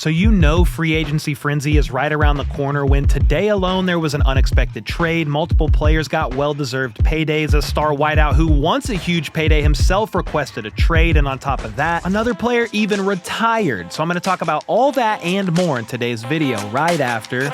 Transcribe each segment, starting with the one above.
So you know free agency frenzy is right around the corner when today alone there was an unexpected trade. Multiple players got well-deserved paydays. A star wideout who wants a huge payday himself requested a trade, and on top of that, another player even retired. So I'm going to talk about all that and more in today's video right after.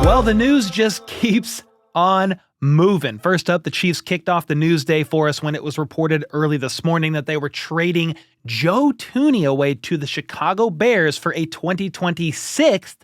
Well, the news just keeps on moving. First up, the Chiefs kicked off the news day for us when it was reported early this morning that they were trading Joe Thuney away to the Chicago Bears for a 2026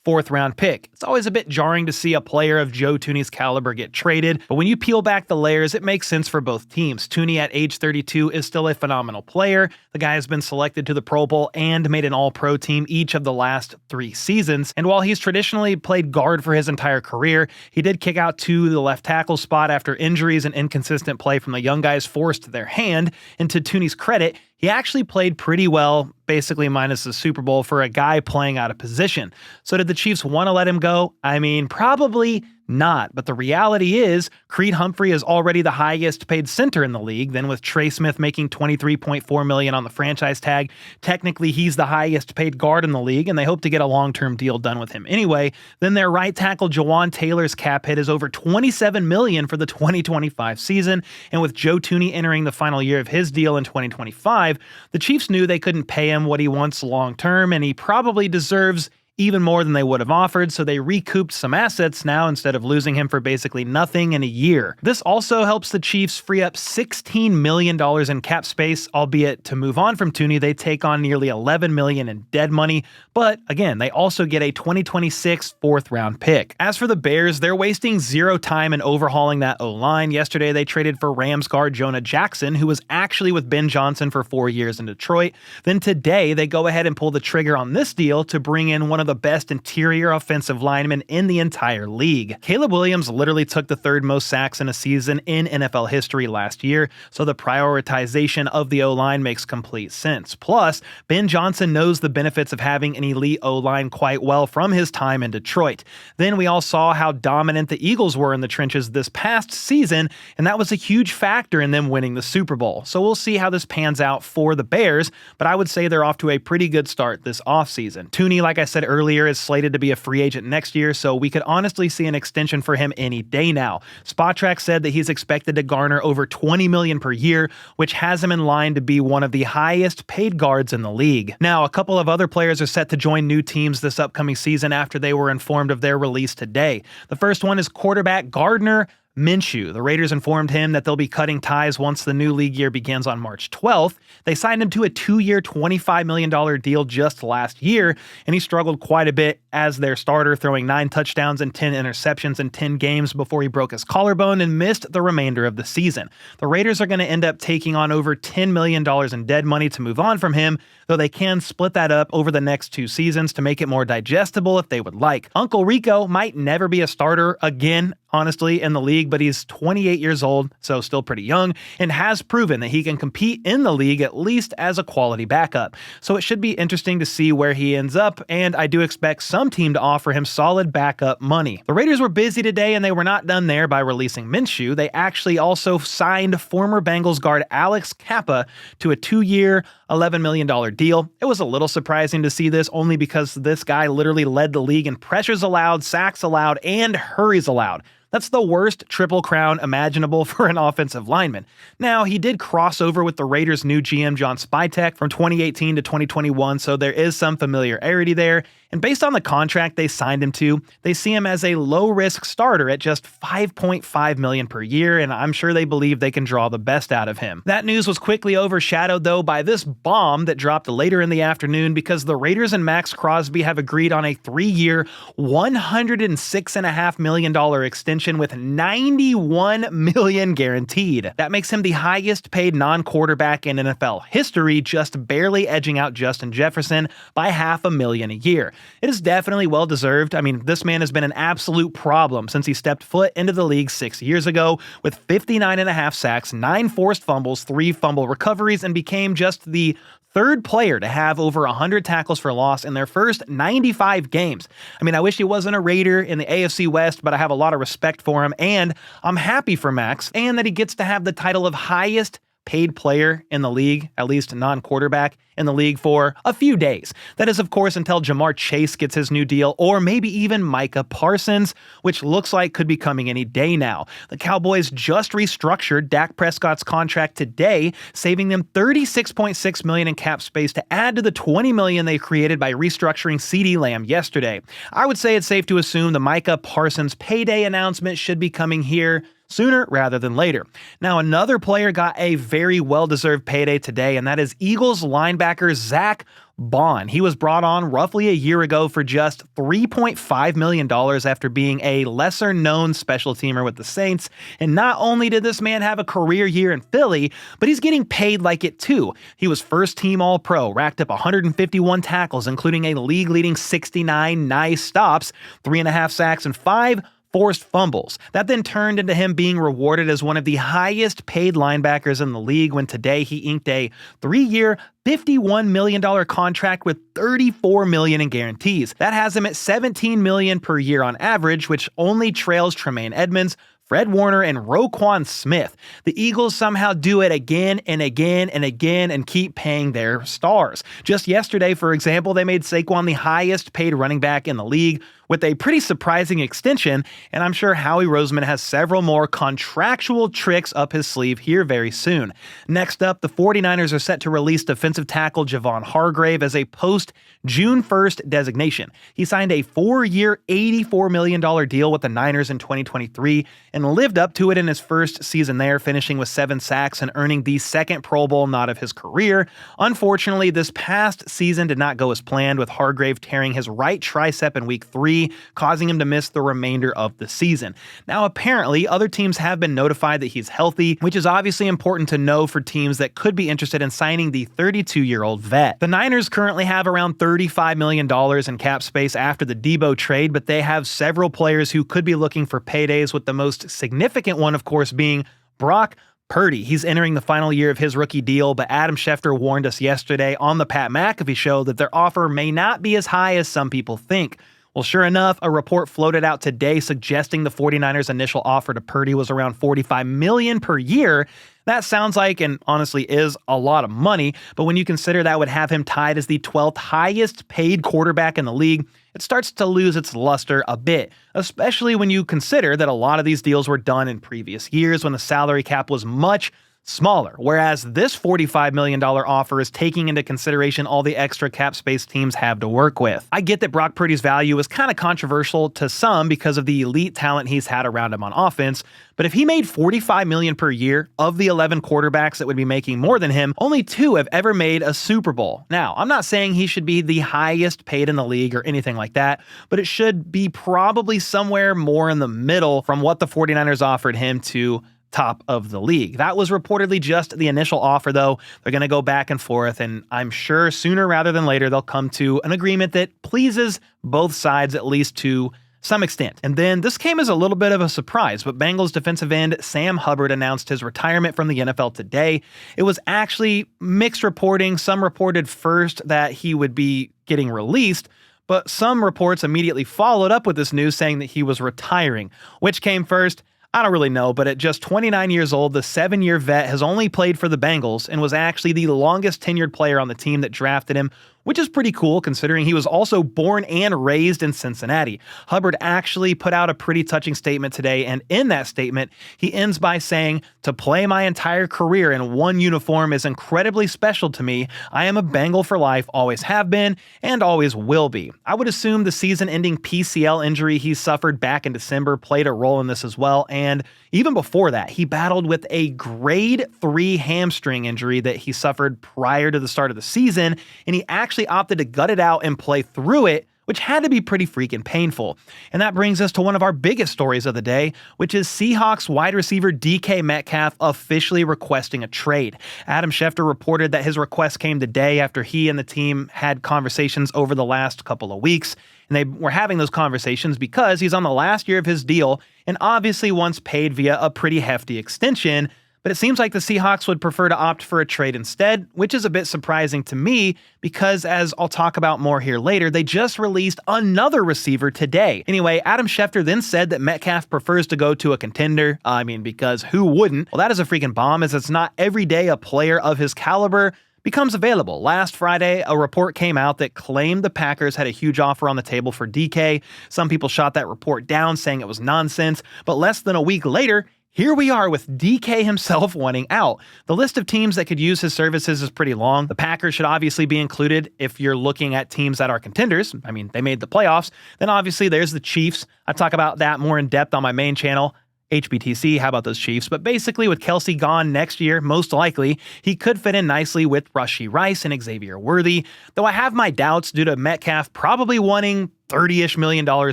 fourth-round pick. It's always a bit jarring to see a player of Joe Thuney's caliber get traded, but when you peel back the layers, it makes sense for both teams. Thuney at age 32 is still a phenomenal player. The guy has been selected to the Pro Bowl and made an All-Pro team each of the last 3 seasons, and while he's traditionally played guard for his entire career, he did kick out to the left tackle spot after injuries and inconsistent play from the young guys forced their hand, and to Thuney's credit, he actually played pretty well, basically minus the Super Bowl, for a guy playing out of position. So did the Chiefs want to let him go? I mean, probably not. But the reality is, Creed Humphrey is already the highest paid center in the league. Then with Trey Smith making $23.4 million on the franchise tag, technically he's the highest paid guard in the league, and they hope to get a long-term deal done with him anyway. Then their right tackle Jawan Taylor's cap hit is over $27 million for the 2025 season, and with Joe Thuney entering the final year of his deal in 2025, the Chiefs knew they couldn't pay him what he wants long-term, and he probably deserves even more than they would have offered, so they recouped some assets now instead of losing him for basically nothing in a year. This also helps the Chiefs free up $16 million in cap space, albeit to move on from Thuney, they take on nearly $11 million in dead money, but again, they also get a 2026 fourth-round pick. As for the Bears, they're wasting zero time in overhauling that O-line. Yesterday, they traded for Rams guard Jonah Jackson, who was actually with Ben Johnson for 4 years in Detroit. Then today, they go ahead and pull the trigger on this deal to bring in one of the best interior offensive linemen in the entire league. Caleb Williams literally took the 3rd most sacks in a season in NFL history last year, so the prioritization of the O-line makes complete sense. Plus, Ben Johnson knows the benefits of having an elite O-line quite well from his time in Detroit. Then we all saw how dominant the Eagles were in the trenches this past season, and that was a huge factor in them winning the Super Bowl. So we'll see how this pans out for the Bears, but I would say they're off to a pretty good start this offseason. Thuney, like I said earlier, is slated to be a free agent next year, so we could honestly see an extension for him any day now. Spotrac said that he's expected to garner over $20 million per year, which has him in line to be one of the highest paid guards in the league. Now, a couple of other players are set to join new teams this upcoming season after they were informed of their release today. The first one is quarterback Gardner Minshew. The Raiders informed him that they'll be cutting ties once the new league year begins on March 12th. They signed him to a 2-year, $25 million deal just last year, and he struggled quite a bit as their starter, throwing 9 touchdowns and 10 interceptions in 10 games before he broke his collarbone and missed the remainder of the season. The Raiders are going to end up taking on over $10 million in dead money to move on from him, though they can split that up over the next 2 seasons to make it more digestible if they would like. Uncle Rico might never be a starter again, honestly, in the league, but he's 28 years old, so still pretty young, and has proven that he can compete in the league at least as a quality backup. So it should be interesting to see where he ends up, and I do expect some team to offer him solid backup money. The Raiders were busy today, and they were not done there by releasing Minshew. They actually also signed former Bengals guard Alex Kappa to a 2-year, $11 million deal. It was a little surprising to see this only because this guy literally led the league in pressures allowed, sacks allowed, and hurries allowed. That's the worst triple crown imaginable for an offensive lineman. Now, he did cross over with the Raiders' new GM John Spytek from 2018 to 2021, so there is some familiarity there. And based on the contract they signed him to, they see him as a low-risk starter at just $5.5 million per year, and I'm sure they believe they can draw the best out of him. That news was quickly overshadowed, though, by this bomb that dropped later in the afternoon because the Raiders and Max Crosby have agreed on a 3-year, $106.5 million extension with $91 million guaranteed. That makes him the highest paid non-quarterback in NFL history, just barely edging out Justin Jefferson by $500,000 a year. It is definitely well-deserved. I mean, this man has been an absolute problem since he stepped foot into the league 6 years ago with 59.5 sacks, 9 forced fumbles, 3 fumble recoveries, and became just the 3rd player to have over 100 tackles for loss in their first 95 games. I mean, I wish he wasn't a Raider in the AFC West, but I have a lot of respect for him, and I'm happy for Max, and that he gets to have the title of highest paid player in the league, at least a non-quarterback in the league, for a few days. That is, of course, until Jamar Chase gets his new deal, or maybe even Micah Parsons, which looks like could be coming any day now. The Cowboys just restructured Dak Prescott's contract today, saving them $36.6 million in cap space to add to the $20 million they created by restructuring CeeDee Lamb yesterday. I would say it's safe to assume the Micah Parsons payday announcement should be coming here sooner rather than later. Now, another player got a very well-deserved payday today, and that is Eagles linebacker Zack. Baun. He was brought on roughly a year ago for just $3.5 million after being a lesser-known special teamer with the Saints. And not only did this man have a career year in Philly, but he's getting paid like it too. He was first-team All-Pro, racked up 151 tackles, including a league-leading 69 nice stops, 3.5 sacks, and 5 forced fumbles. That then turned into him being rewarded as one of the highest paid linebackers in the league when today he inked a 3-year, $51 million contract with $34 million in guarantees. That has him at $17 million per year on average, which only trails Tremaine Edmonds, Fred Warner, and Roquan Smith. The Eagles somehow do it again and again and again and keep paying their stars. Just yesterday, for example, they made Saquon the highest paid running back in the league with a pretty surprising extension, and I'm sure Howie Roseman has several more contractual tricks up his sleeve here very soon. Next up, the 49ers are set to release defensive tackle Javon Hargrave as a post-June 1st designation. He signed a 4-year, $84 million deal with the Niners in 2023 and lived up to it in his first season there, finishing with 7 sacks and earning the second Pro Bowl nod of his career. Unfortunately, this past season did not go as planned, with Hargrave tearing his right tricep in Week 3, causing him to miss the remainder of the season. Now, apparently, other teams have been notified that he's healthy, which is obviously important to know for teams that could be interested in signing the 32-year-old vet. The Niners currently have around $35 million in cap space after the Debo trade, but they have several players who could be looking for paydays, with the most significant one, of course, being Brock Purdy. He's entering the final year of his rookie deal, but Adam Schefter warned us yesterday on the Pat McAfee show that their offer may not be as high as some people think. Well, sure enough, a report floated out today suggesting the 49ers' initial offer to Purdy was around $45 million per year. That sounds like, and honestly is, a lot of money, but when you consider that would have him tied as the 12th highest paid quarterback in the league, it starts to lose its luster a bit, especially when you consider that a lot of these deals were done in previous years when the salary cap was much smaller, whereas this $45 million offer is taking into consideration all the extra cap space teams have to work with. I get that Brock Purdy's value is kind of controversial to some because of the elite talent he's had around him on offense, but if he made $45 million per year, of the 11 quarterbacks that would be making more than him, only 2 have ever made a Super Bowl. Now, I'm not saying he should be the highest paid in the league or anything like that, but it should be probably somewhere more in the middle from what the 49ers offered him to top of the league. That was reportedly just the initial offer, though. They're going to go back and forth, and I'm sure sooner rather than later they'll come to an agreement that pleases both sides, at least to some extent. And then this came as a little bit of a surprise, but Bengals defensive end Sam Hubbard announced his retirement from the NFL today. It was actually mixed reporting. Some reported first that he would be getting released, but some reports immediately followed up with this news saying that he was retiring. Which came first? I don't really know, but at just 29 years old, the 7-year vet has only played for the Bengals and was actually the longest tenured player on the team that drafted him, which is pretty cool considering he was also born and raised in Cincinnati. Hubbard actually put out a pretty touching statement today, and in that statement, he ends by saying, "To play my entire career in one uniform is incredibly special to me. I am a Bengal for life, always have been, and always will be." I would assume the season-ending PCL injury he suffered back in December played a role in this as well, and even before that, he battled with a grade 3 hamstring injury that he suffered prior to the start of the season, and he actually opted to gut it out and play through it, which had to be pretty freaking painful. And that brings us to one of our biggest stories of the day, which is Seahawks wide receiver DK Metcalf officially requesting a trade. Adam Schefter reported that his request came today after he and the team had conversations over the last couple of weeks. And they were having those conversations because he's on the last year of his deal and obviously once paid via a pretty hefty extension, But it seems like the Seahawks would prefer to opt for a trade instead, which is a bit surprising to me because, as I'll talk about more here later, they just released another receiver today. Anyway, Adam Schefter then said that Metcalf prefers to go to a contender. I mean, because who wouldn't? Well, that is a freaking bomb, as it's not every day a player of his caliber becomes available. Last Friday, a report came out that claimed the Packers had a huge offer on the table for DK. Some people shot that report down, saying it was nonsense, but less than a week later, here we are with DK himself wanting out. The list of teams that could use his services is pretty long. The Packers should obviously be included if you're looking at teams that are contenders. I mean, they made the playoffs. Then obviously there's the Chiefs. I talk about that more in depth on my main channel. HBTC, how about those Chiefs? But basically, with Kelsey gone next year, most likely, he could fit in nicely with Rashee Rice and Xavier Worthy, though I have my doubts due to Metcalf probably wanting $30-ish million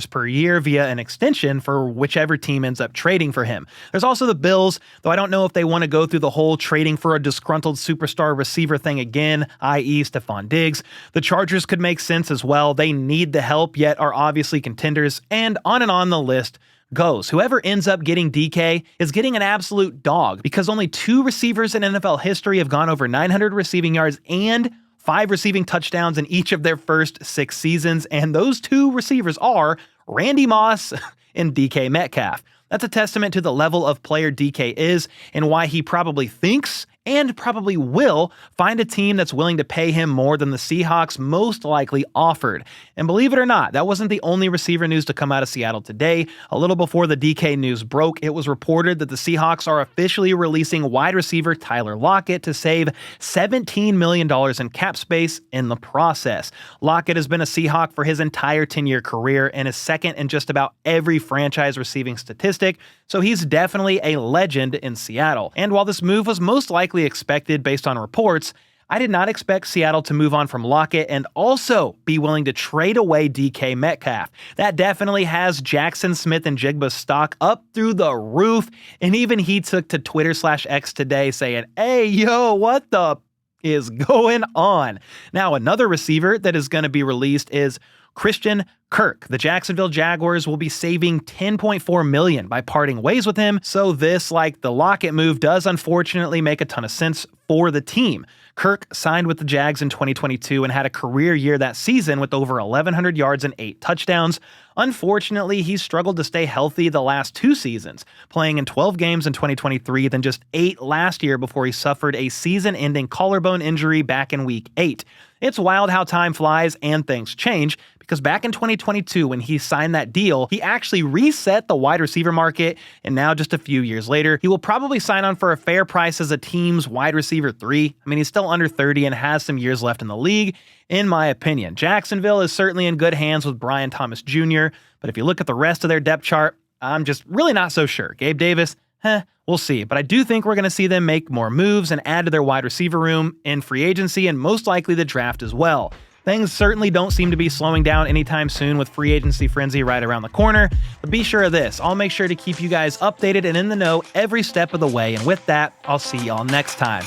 per year via an extension for whichever team ends up trading for him. There's also the Bills, though I don't know if they want to go through the whole trading for a disgruntled superstar receiver thing again, i.e. Stephon Diggs. The Chargers could make sense as well. They need the help, yet are obviously contenders, and on the list goes. Whoever ends up getting DK is getting an absolute dog, because only 2 receivers in NFL history have gone over 900 receiving yards and 5 receiving touchdowns in each of their first 6 seasons, and those 2 receivers are Randy Moss and DK Metcalf. That's a testament to the level of player DK is and why he probably thinks and probably will find a team that's willing to pay him more than the Seahawks most likely offered. And believe it or not, that wasn't the only receiver news to come out of Seattle today. A little before the DK news broke, it was reported that the Seahawks are officially releasing wide receiver Tyler Lockett to save $17 million in cap space in the process. Lockett has been a Seahawk for his entire 10-year career and is second in just about every franchise receiving statistic, so he's definitely a legend in Seattle. And while this move was most likely expected based on reports, I did not expect Seattle to move on from Lockett and also be willing to trade away DK Metcalf. That definitely has Jackson Smith-Njigba's stock up through the roof, and even he took to Twitter/X today saying, "Hey, yo, what the is going on?" Now, another receiver that is going to be released is Christian Kirk. The Jacksonville Jaguars will be saving $10.4 million by parting ways with him, so this, like the Lockett move, does unfortunately make a ton of sense for the team. Kirk signed with the Jags in 2022 and had a career year that season with over 1,100 yards and 8 touchdowns. Unfortunately, he struggled to stay healthy the last 2 seasons, playing in 12 games in 2023, then just 8 last year before he suffered a season-ending collarbone injury back in Week 8. It's wild how time flies and things change, because back in 2022, when he signed that deal, he actually reset the wide receiver market, and now just a few years later, he will probably sign on for a fair price as a team's wide receiver 3. I mean, he's still under 30 and has some years left in the league, in my opinion. Jacksonville is certainly in good hands with Brian Thomas Jr., but if you look at the rest of their depth chart, I'm just really not so sure. Gabe Davis, we'll see. But I do think we're going to see them make more moves and add to their wide receiver room in free agency and most likely the draft as well. Things certainly don't seem to be slowing down anytime soon with free agency frenzy right around the corner. But be sure of this, I'll make sure to keep you guys updated and in the know every step of the way. And with that, I'll see y'all next time.